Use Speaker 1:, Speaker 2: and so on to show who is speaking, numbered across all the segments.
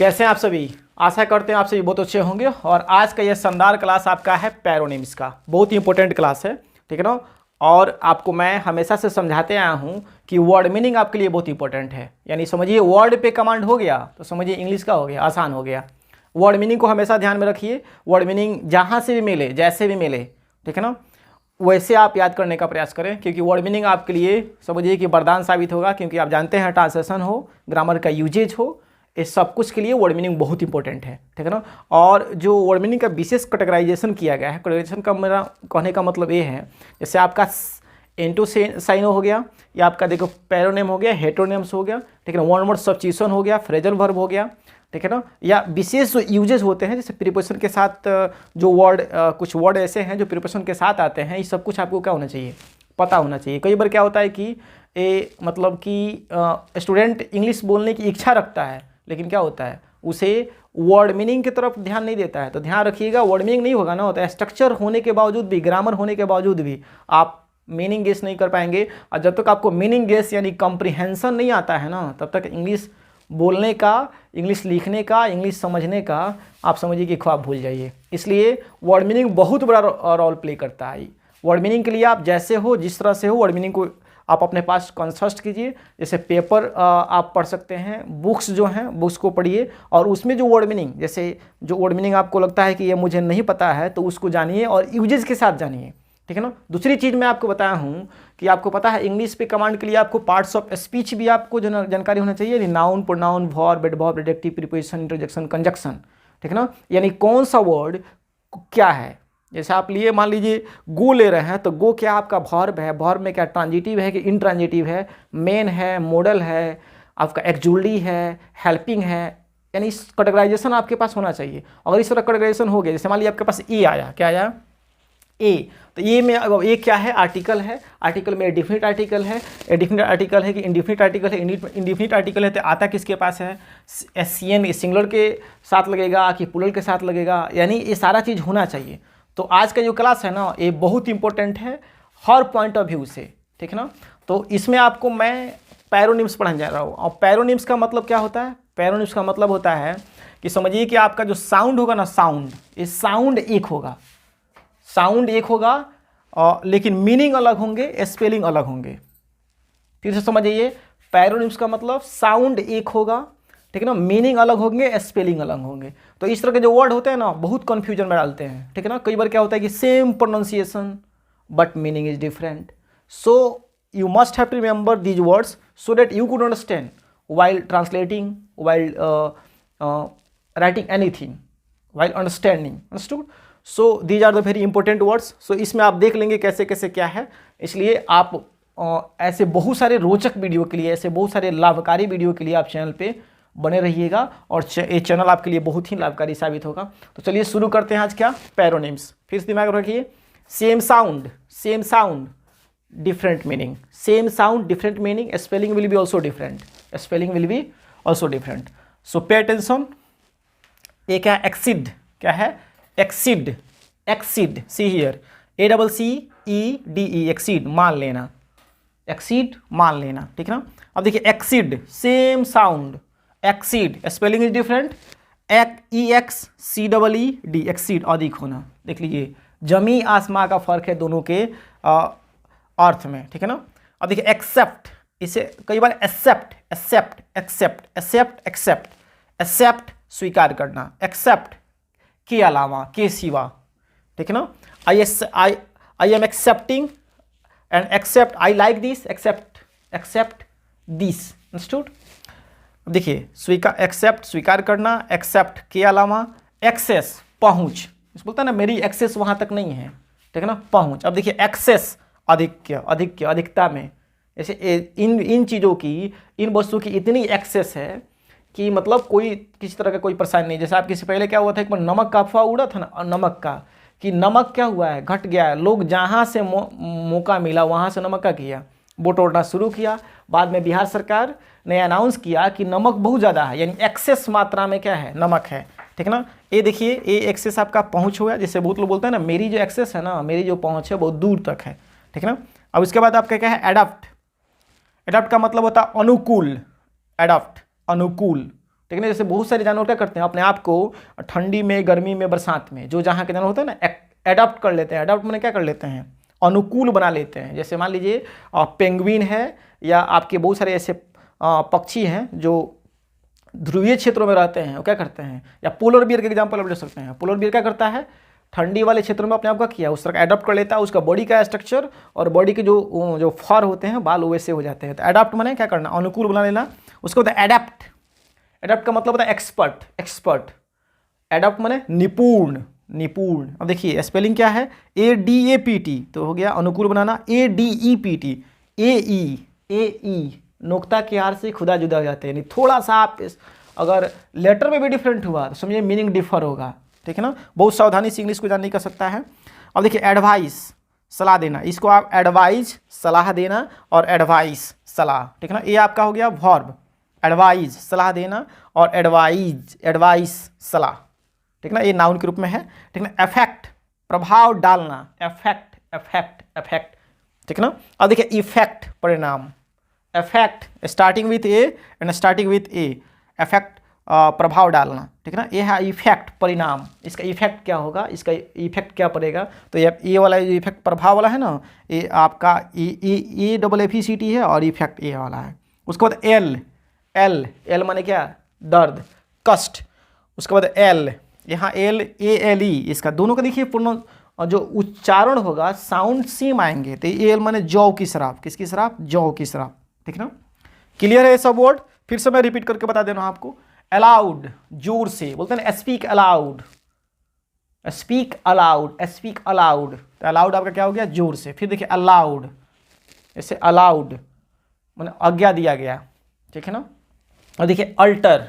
Speaker 1: कैसे हैं आप सभी। आशा करते हैं आप सभी बहुत अच्छे होंगे। और आज का यह शानदार क्लास आपका है पैरोनिम्स का, बहुत ही इंपॉर्टेंट क्लास है, ठीक है ना। और आपको मैं हमेशा से समझाते आया हूँ कि वर्ड मीनिंग आपके लिए बहुत इंपॉर्टेंट है। यानी समझिए वर्ड पे कमांड हो गया तो समझिए इंग्लिश का हो गया, आसान हो गया। वर्ड मीनिंग को हमेशा ध्यान में रखिए। वर्ड मीनिंग जहाँ से भी मिले, जैसे भी मिले, ठीक है ना, वैसे आप याद करने का प्रयास करें, क्योंकि वर्ड मीनिंग आपके लिए समझिए कि वरदान साबित होगा। क्योंकि आप जानते हैं ट्रांसलेशन हो, ग्रामर का यूजेज हो, इस सब कुछ के लिए वर्ड मीनिंग बहुत इंपॉर्टेंट है, ठीक है ना। और जो वर्ड मीनिंग का विशेष कैटेगराइजेशन किया गया है, कैटेगराइजेशन का मेरा कहने का मतलब ये है, जैसे आपका एंटो साइनो हो गया, या आपका देखो पैरोनेम हो गया, हेट्रोनेम्स हो गया, ठीक है ना, वन वर्ड सब्स्टिट्यूशन हो गया, फ्रेजल वर्ब हो गया, ठीक है ना। या विशेष जो यूजेस होते हैं जैसे प्रीपोजिशन के साथ जो वर्ड, कुछ वर्ड ऐसे हैं जो प्रीपोजिशन के साथ आते हैं, ये सब कुछ आपको क्या होना चाहिए, पता होना चाहिए। कई बार क्या होता है कि मतलब कि स्टूडेंट इंग्लिश बोलने की इच्छा रखता है, लेकिन क्या होता है उसे वर्ड मीनिंग की तरफ ध्यान नहीं देता है। तो ध्यान रखिएगा, वर्ड मीनिंग नहीं होगा ना, होता है स्ट्रक्चर होने के बावजूद भी, ग्रामर होने के बावजूद भी आप मीनिंग गेस नहीं कर पाएंगे। और जब तक आपको मीनिंग गेस यानी कॉम्प्रिहेंशन नहीं आता है ना, तब तक इंग्लिश बोलने का, इंग्लिश लिखने का, इंग्लिश समझने का आप समझिए कि ख्वाब भूल जाइए। इसलिए वर्ड मीनिंग बहुत बड़ा रोल प्ले करता है। वर्ड मीनिंग के लिए आप जैसे हो, जिस तरह से हो, वर्ड मीनिंग को आप अपने पास कंसल्ट कीजिए। जैसे पेपर आप पढ़ सकते हैं, बुक्स जो हैं बुक्स को पढ़िए, और उसमें जो वर्ड मीनिंग, जैसे जो वर्ड मीनिंग आपको लगता है कि ये मुझे नहीं पता है, तो उसको जानिए और यूजेज के साथ जानिए, ठीक है ना। दूसरी चीज़ मैं आपको बताया हूँ कि आपको पता है इंग्लिश पे कमांड के लिए आपको पार्ट्स ऑफ स्पीच भी आपको जानकारी होना चाहिए। Noun, pronoun, verb, adverb, adjective, preposition, interjection, conjunction, ठीक है ना। यानी कौन सा वर्ड क्या है। जैसे आप लिए मान लीजिए गो ले रहे हैं, तो गो क्या आपका वर्ब है, वर्ब में क्या ट्रांजिटिव है कि इंट्रांजिटिव है, मेन है, मॉडल है, आपका एक्जुअली है, हेल्पिंग है। यानी इस कैटेगराइजेशन आपके पास होना चाहिए। अगर इस तरह कैटेगराइजेशन हो गया, जैसे मान लीजिए आपके पास ए आया, क्या आया, ए, तो ये में अब ये क्या है, आर्टिकल है, आर्टिकल में डिफिनिट आर्टिकल है, डिफिनिट आर्टिकल है कि इंडिफिनिट आर्टिकल है, इंडिफिनिट आर्टिकल है, तो आता किसके पास है, एससीएन सिंगुलर के साथ लगेगा कि प्लूरल के साथ लगेगा। यानी ये सारा चीज़ होना चाहिए। तो आज का जो क्लास है ना, ये बहुत इंपॉर्टेंट है हर पॉइंट ऑफ व्यू से, ठीक है ना। तो इसमें आपको मैं पैरोनिम्स पढ़ाने जा रहा हूँ। और पैरोनिम्स का मतलब क्या होता है, पैरोनिम्स का मतलब होता है कि समझिए कि आपका जो साउंड होगा ना, साउंड, ये साउंड एक होगा, साउंड एक होगा, लेकिन मीनिंग अलग होंगे, स्पेलिंग अलग होंगे। फिर से समझिए, पैरोनिम्स का मतलब साउंड एक होगा, ठीक है ना, मीनिंग अलग होंगे, स्पेलिंग अलग होंगे। तो इस तरह के जो वर्ड होते हैं ना, बहुत कंफ्यूजन में डालते हैं, ठीक है ना। कई बार क्या होता है कि same pronunciation but meaning is different. So you must have to remember these words so that you could understand while translating, while writing anything, while understanding, understood? So these are the very important words. So इसमें आप देख लेंगे कैसे कैसे क्या है। इसलिए आप ऐसे बहुत सारे रोचक वीडियो के लिए, ऐसे बहुत सारे लाभकारी वीडियो के लिए आप चैनल पे बने रहिएगा, और ये चैनल आपके लिए बहुत ही लाभकारी साबित होगा। तो चलिए शुरू करते हैं आज क्या, पैरोनिम्स। फिर दिमाग में रखिए, same sound different meaning, same sound different meaning, spelling will B also different, spelling will B also different. So pay attention. ये क्या है, एक्सीड, क्या है, exceed, exceed, see here, ACCEDE, exceed, मान लेना, एक्सीड मान लेना, ठीक है ना। अब देखिए exceed, same sound, exceed, spelling is different, EXCEED, exceed, अधिक होना। देख लीजिए, जमी आसमां का फर्क है दोनों के अर्थ में, ठीक है ना। अब देखिए एक्सेप्ट, इसे कई बार accept, accept, accept, accept, accept, accept स्वीकार करना, एक्सेप्ट के अलावा, के सिवा, ठीक है ना। I am accepting and accept, I like this, accept this, understood. देखिए स्वीकार, एक्सेप्ट स्वीकार करना, एक्सेप्ट के अलावा, एक्सेस पहुंच, बोलता है ना मेरी एक्सेस वहां तक नहीं है, ठीक है ना, पहुंच। अब देखिए एक्सेस, अधिक्य, अधिक्य, अधिकता में, जैसे इन चीज़ों की, इन वस्तुओं की इतनी एक्सेस है कि मतलब कोई किसी तरह का कोई परेशानी नहीं। जैसे आपके से पहले क्या हुआ था, एक बार नमक का अफवाह उड़ा था ना, नमक का, कि नमक क्या हुआ है, घट गया है। लोग जहाँ से मौका मिला वहाँ से नमक का किया, बटोरना शुरू किया। बाद में बिहार सरकार ने अनाउंस किया कि नमक बहुत ज़्यादा है, यानी एक्सेस मात्रा में क्या है, नमक है, ठीक है ना। ये देखिए, ये एक्सेस आपका पहुँच हुआ, जैसे बहुत लोग बोलते हैं ना मेरी जो एक्सेस है ना, मेरी जो पहुँच है बहुत दूर तक है, ठीक है ना। अब इसके बाद आपका क्या है, एडाप्ट। एडाप्ट का मतलब होता है अनुकूल, एडाप्ट अनुकूल, ठीक है ना। जैसे बहुत सारे जानवर क्या करते हैं, अपने आप को ठंडी में, गर्मी में, बरसात में, जो जहाँ के जानवर होते हैं ना, एडॉप्ट कर लेते हैं। एडॉप्ट मैंने क्या कर लेते हैं, अनुकूल बना लेते हैं। जैसे मान लीजिए पेंगुइन है, या आपके बहुत सारे ऐसे पक्षी हैं जो ध्रुवीय क्षेत्रों में रहते हैं, वो क्या करते हैं, या पोलर बियर का एग्जांपल आप ले सकते हैं। पोलर बियर क्या करता है, ठंडी वाले क्षेत्रों में अपने आप का किया उस तरह का एडॉप्ट कर लेता है। उसका बॉडी का स्ट्रक्चर और बॉडी के जो फर होते हैं, बाल, वैसे हो जाते हैं। तो एडॉप्ट माने क्या करना, अनुकूल बना लेना। उसको होता है एडैप्ट। एडॉप्ट का मतलब होता है एक्सपर्ट, एक्सपर्ट। एडॉप्ट माने निपुण, निपुण। अब देखिए स्पेलिंग क्या है, ADAPT, तो हो गया अनुकूल बनाना। ADEPT, AE नोक्ता के आर से खुदा जुदा हो जाते हैं। थोड़ा सा आप अगर लेटर में भी डिफरेंट हुआ तो समझिए मीनिंग डिफर होगा, ठीक है ना। बहुत सावधानी से इंग्लिश को जानने कर सकता है। अब देखिए एडवाइस, सलाह देना, इसको आप एडवाइज, सलाह देना, और एडवाइस, सलाह, ठीक है ना। ये आपका हो गया वर्ब, एडवाइज, सलाह देना, और एडवाइज, एडवाइस, सलाह, ठीक है ना। ये नाउन के रूप में है, ठीक है ना। इफेक्ट, प्रभाव डालना, इफेक्ट, इफेक्ट, इफेक्ट, ठीक है ना। अब देखिए इफेक्ट, परिणाम, effect starting with A and starting with A, effect प्रभाव डालना, ठीक है ना। ये है इफेक्ट, परिणाम। इसका इफेक्ट क्या होगा, इसका इफेक्ट क्या पड़ेगा, तो ये वाला जो इफेक्ट प्रभाव वाला है ना, ये आपका EFFECT है, और इफेक्ट ए वाला है। उसके बाद एल, एल, एल माने क्या, दर्द, कष्ट। उसके बाद एल, यहाँ LALE, इसका दोनों का देखिए पूर्ण जो उच्चारण होगा, साउंड सेम आएंगे। तो एल माने जौ की शराब, किसकी शराब, जौ की शराब, ठीक है ना। क्लियर है ये सब वर्ड, फिर से मैं रिपीट करके बता दे रहा हूं आपको। अलाउड, जोर से बोलते हैं ना, speak allowed, speak allowed, speak allowed. तो अलाउड आपका क्या हो गया, जोर से। फिर देखिए अलाउड, ऐसे अलाउड माने आज्ञा दिया गया, ठीक है ना। और देखिए अल्टर,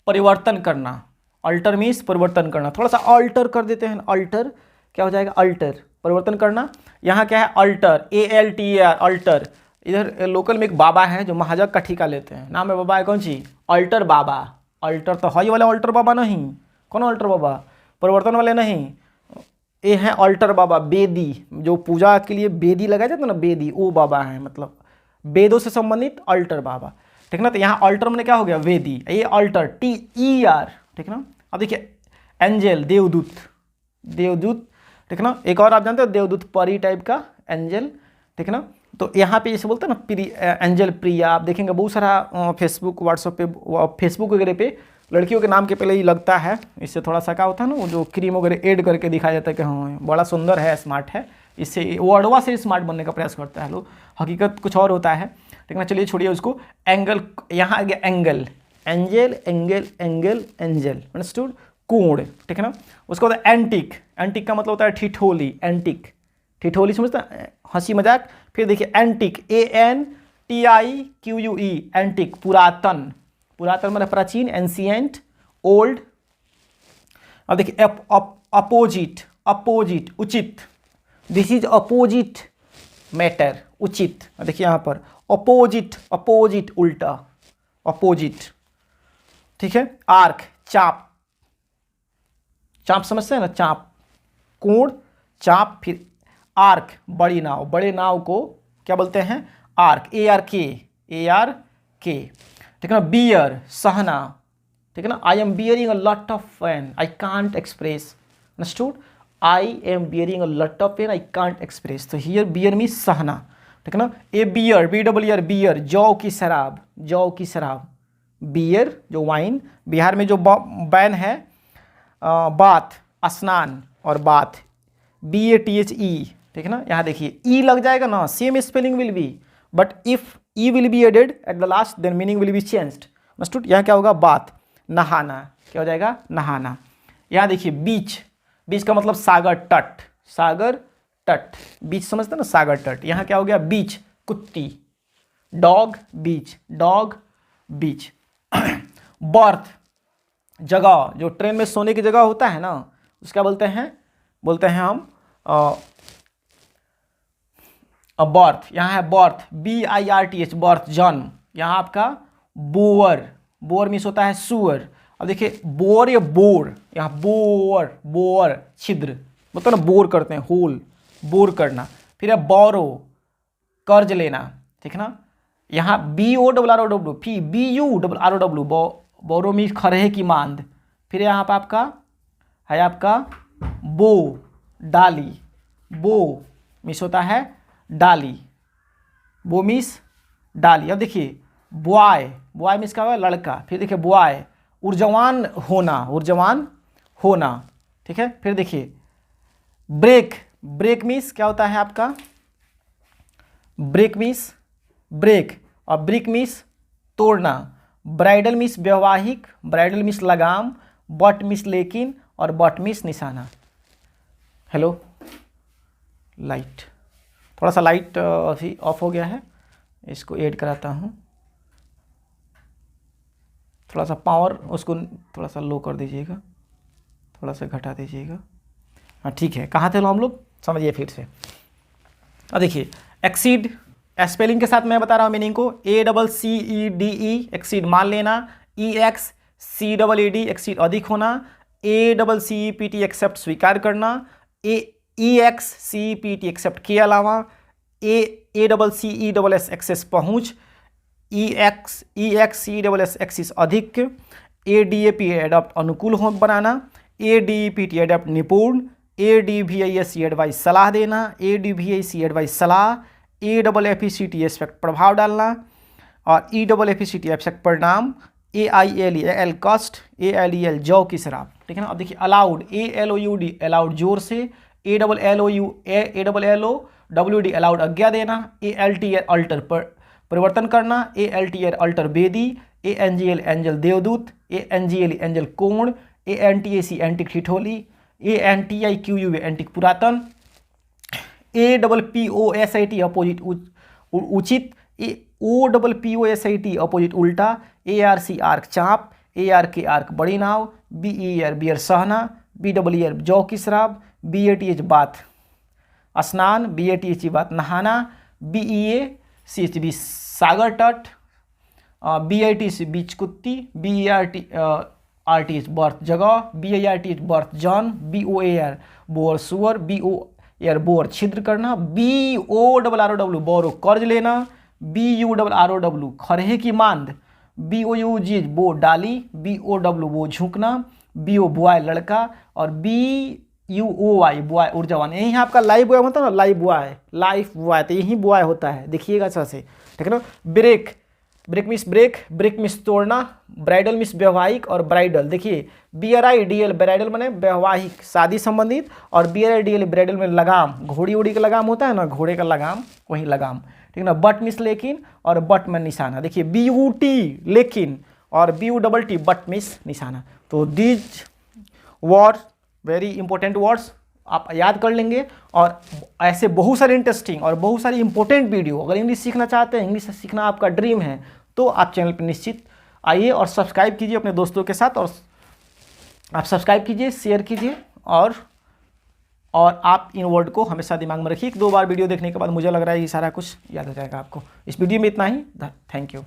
Speaker 1: परिवर्तन करना, अल्टर मीन्स परिवर्तन करना। थोड़ा सा अल्टर कर देते हैं, अल्टर क्या हो जाएगा, अल्टर, परिवर्तन करना। यहाँ क्या है, अल्टर, ALTER, अल्टर। इधर लोकल में एक बाबा है जो महाजग का ठिका लेते हैं, नाम है बाबा है कौन सी, अल्टर बाबा। अल्टर तो हई वाले अल्टर बाबा नहीं, कौन अल्टर बाबा, परिवर्तन वाले नहीं। ये है अल्टर बाबा, बेदी, जो पूजा के लिए बेदी लगाया जाता है ना, बेदी, वो बाबा है, मतलब वेदों से संबंधित अल्टर बाबा, ठीक ना। तो यहाँ अल्टर में क्या हो गया, वेदी, ये अल्टर, TER, ठीक ना। अब देखिए एंजल, देवदूत, देवदूत, ठीक ना। एक और आप जानते हो देवदूत, परी टाइप का एंजल, ठीक ना। तो यहाँ पे जैसे बोलते हैं ना, एंजल प्रिया, आप देखेंगे बहुत सारा फेसबुक, व्हाट्सएप पे, फेसबुक वगैरह पे लड़कियों के नाम के पहले ही लगता है। इससे थोड़ा सा क्या होता है ना, वो जो क्रीम वगैरह ऐड करके दिखाया जाता है कि हाँ बड़ा सुंदर है, स्मार्ट है। इससे वर्डवा से स्मार्ट बनने का प्रयास करता है लोग, हकीकत कुछ और होता है, ठीक ना। चलिए छोड़िए उसको। एंगल, यहाँ आ गया angle, angel, angle, angle, angel, understood, कोण, ठीक है ना। उसके बाद एंटिक, एंटिक का मतलब होता है ठिठोली, एंटिक, ठिठोली समझता है, हंसी मजाक। फिर देखिए एंटिक, ANTIQUE, एंटिक, पुरातन, पुरातन मतलब प्राचीन, एंशिएंट, ओल्ड। अब देखिए अपोजिट, अपोजिट, उचित, दिस इज अपोजिट मैटर, उचित। देखिए यहाँ पर अपोजिट, अपोजिट उल्टा, अपोजिट, ठीक है। आर्क, चाप, चाप समझते हैं ना, चाप, कोण, चाप। फिर आर्क, बड़ी नाव, बड़े नाव को क्या बोलते हैं, आर्क, ARK, ARK, ठीक है ना। बियर, सहना, ठीक है ना। I am bearing a lot of pain, I can't express, understood, I am bearing a lot of pain, I can't express. तो हियर बियर मीन्स सहना, ठीक है ना। ए बियर, BEER, बियर, जौ की शराब, जौ की शराब, बियर जो वाइन। बिहार में जो बैन है, बाथ, स्नान, और बाथ, BATHE, ठीक है ना। यहाँ देखिए ई लग जाएगा ना, same spelling will be, but if E will be added at the last then meaning will be changed, understood. यहाँ क्या होगा, बात, नहाना, क्या हो जाएगा, नहाना। यहाँ देखिए बीच, बीच का मतलब सागर तट, सागर तट, बीच समझते ना, सागर तट। यहाँ क्या हो गया, बीच, कुत्ती, डॉग, बीच, डॉग, बीच। बर्थ, जगह, जो ट्रेन में सोने की जगह होता है ना, उसका बोलते हैं हम बर्थ। यहाँ है बर्थ, BIRTH, बर्थ, जन्म। यहाँ आपका बोअर, बोअर मीन्स होता है सुअर। अब देखिए बोअर या बोर, यहाँ बोअर, बोअर, छिद्र, मतलब ना बोर करते हैं, होल, बोर करना। फिर है बोरो, कर्ज लेना, ठीक है ना। यहाँ BORROW, BURROW, बोरो मीन्स खरहे की मांद। फिर यहाँ पर आपका है आपका बो, डाली। बो मीन्स होता है डाली, बो मीन्स डाली। अब देखिए बॉय, बॉय मीन्स क्या हुआ, लड़का। फिर देखिए बॉय, ऊर्जावान होना, ऊर्जावान होना, ठीक है। फिर देखिए ब्रेक, ब्रेक मीन्स क्या होता है आपका, ब्रेक मीन्स ब्रेक, और ब्रिक मीन्स तोड़ना। ब्राइडल मीन्स वैवाहिक, ब्राइडल मीन्स लगाम। बट मीन्स लेकिन, और बट मीन्स निशाना। हेलो, लाइट, थोड़ा सा लाइट अभी ऑफ हो गया है, इसको ऐड कराता हूँ। थोड़ा सा पावर उसको थोड़ा सा लो कर दीजिएगा, थोड़ा सा घटा दीजिएगा। हाँ ठीक है, कहाँ थे हम लोग, समझिए फिर से। अब देखिए एक्सीड, स्पेलिंग के साथ मैं बता रहा हूँ मीनिंग को। ACCEDE एक्सीड मान लेना। EXCEED एक्सीड अधिक होना। ACCEPT एक्सेप्ट स्वीकार करना। EXCEPT एक्सेप्ट के अलावा। ACCESS एक्सेस पहुँच। EXCESS एक्सिस अधिक। ADAP एडप्ट अनुकूल हो बनाना। ADEPT एडप्ट निपुण। ADVIC एडवाइस सलाह देना। ADVIC एडवाइस सलाह। AFFECT एफेक्ट प्रभाव डालना, और EFFECT एफेक्ट परिणाम। AILEL कस्ट। ALEL जौ की शराब, ठीक है ना। अब देखिए अलाउड, ALOUD अलाउड जोर से। ALLOWD अलाउड आज्ञा देना। ALTR अल्टर परिवर्तन करना। ALTR अल्टर वेदी। ANGL एंजल देवदूत। ANGL एंजल कोण। ANTAC एंटिक ठिठोली। ANTIQUA एंटिक पुरातन। APPOSIT अपोजिट उचित। OPPOSIT अपोजिट उल्टा। ARC आर्क चाप। ARK आर्क बड़ी नाव। BER बियर सहना। BER जौ की शराब। BATH बात स्नान। BATH बात नहाना। BEACHB सागर तट। BITC बीच कुत्ती। BERTH बर्थ जगह। BIRTH बर्थ जन। BOAR बोर सुअर। BOR बोर छिद्र करना। BORROW बोरो कर्ज लेना। BURROW खरहे की मांद। BOUG बो डाली। BOW बो झुकना। BO बॉय लड़का, और BUOY बॉय ऊर्जावान। यही आपका लाइफ बॉय होता है ना, लाइफ बॉय, लाइफ बॉय, तो यही बॉय होता है, देखिएगा अच्छा से, ठीक है ना। Break, break means break, break means तोड़ना। ब्राइडल मीन्स वैवाहिक, और ब्राइडल देखिए BRIDL ब्राइडल माने वैवाहिक शादी संबंधित, और BRIDL ब्राइडल में लगाम, घोड़ी उड़ी का लगाम होता है ना, घोड़े का लगाम, वही लगाम, ठीक है ना। बट मीन्स लेकिन, और बट में निशाना। देखिए BUT लेकिन, और BUTT बट मीन्स निशाना। तो these word very important words आप याद कर लेंगे, और ऐसे बहुत सारे इंटरेस्टिंग और बहुत सारी इंपॉर्टेंट वीडियो, अगर इंग्लिश सीखना चाहते हैं, इंग्लिश सीखना आपका ड्रीम है, तो आप चैनल पर निश्चित आइए और सब्सक्राइब कीजिए अपने दोस्तों के साथ, और आप सब्सक्राइब कीजिए, शेयर कीजिए, और आप इन वर्ड को हमेशा दिमाग में रखिए। 1-2 बार वीडियो देखने के बाद मुझे लग रहा है ये सारा कुछ याद हो जाएगा आपको। इस वीडियो में इतना ही, थैंक यू।